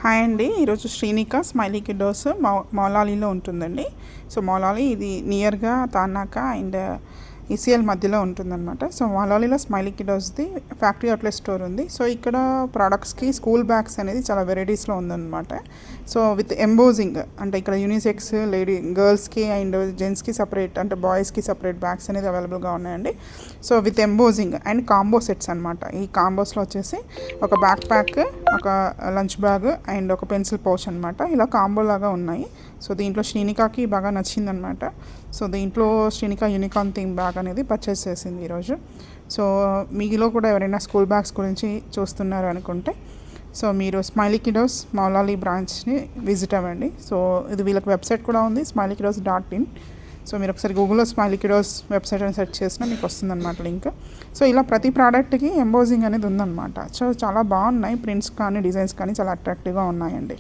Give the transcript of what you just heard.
Hi అండి. ఈరోజు Srinika smiley కిడ్డోస్ మౌలాలీలో ఉంటుందండి. సో మౌలాలీ ఇది నియర్గా తార్నాక అండ్ ఈసీఎల్ మధ్యలో ఉంటుందన్నమాట. సో మౌలాలీలో స్మైలీ కిడ్డోస్ది ఫ్యాక్టరీ అవుట్లెట్ స్టోర్ ఉంది. సో ఇక్కడ ప్రోడక్ట్స్కి స్కూల్ బ్యాగ్స్ అనేది చాలా వెరైటీస్లో ఉందన్నమాట. సో విత్ ఎంబోజింగ్ అంటే ఇక్కడ యూనిసెక్స్ గర్ల్స్కి అండ్ జెంట్స్కి సపరేట్ అంటే బాయ్స్కి సపరేట్ బ్యాగ్స్ అనేది అవైలబుల్గా ఉన్నాయండి. So with embossing and combo sets అనమాట. ఈ కాంబోస్లో వచ్చేసి ఒక బ్యాక్ ప్యాక్, ఒక లంచ్ బ్యాగ్ అండ్ ఒక పెన్సిల్ పౌచ్ అనమాట. ఇలా కాంబో లాగా ఉన్నాయి. సో దీంట్లో శ్రీనికాకి బాగా నచ్చిందనమాట. సో దీంట్లో శ్రీనిక యూనికార్న్ థీమ్ బ్యాగ్ అనేది పర్చేస్ చేసింది ఈరోజు. సో మీలో కూడా ఎవరైనా స్కూల్ బ్యాగ్స్ గురించి చూస్తున్నారు అనుకుంటే సో మీరు స్మైలీ కిడ్డోస్ మౌలాలీ బ్రాంచ్ని విజిట్ అవ్వండి. సో ఇది వీళ్ళకి వెబ్సైట్ కూడా ఉంది, smileyKiddos.in. సో మీరు ఒకసారి గూగుల్లో స్మైలీ కిడ్డోస్ వెబ్సైట్ అని సెర్చ్ చేసినా మీకు వస్తుందన్నమాట లింక్. సో ఇలా ప్రతి ప్రోడక్ట్కి ఎంబోజింగ్ అనేది ఉందన్నమాట. సో చాలా బాగున్నాయి, ప్రింట్స్ కానీ డిజైన్స్ కానీ చాలా అట్రాక్టివ్గా ఉన్నాయండి.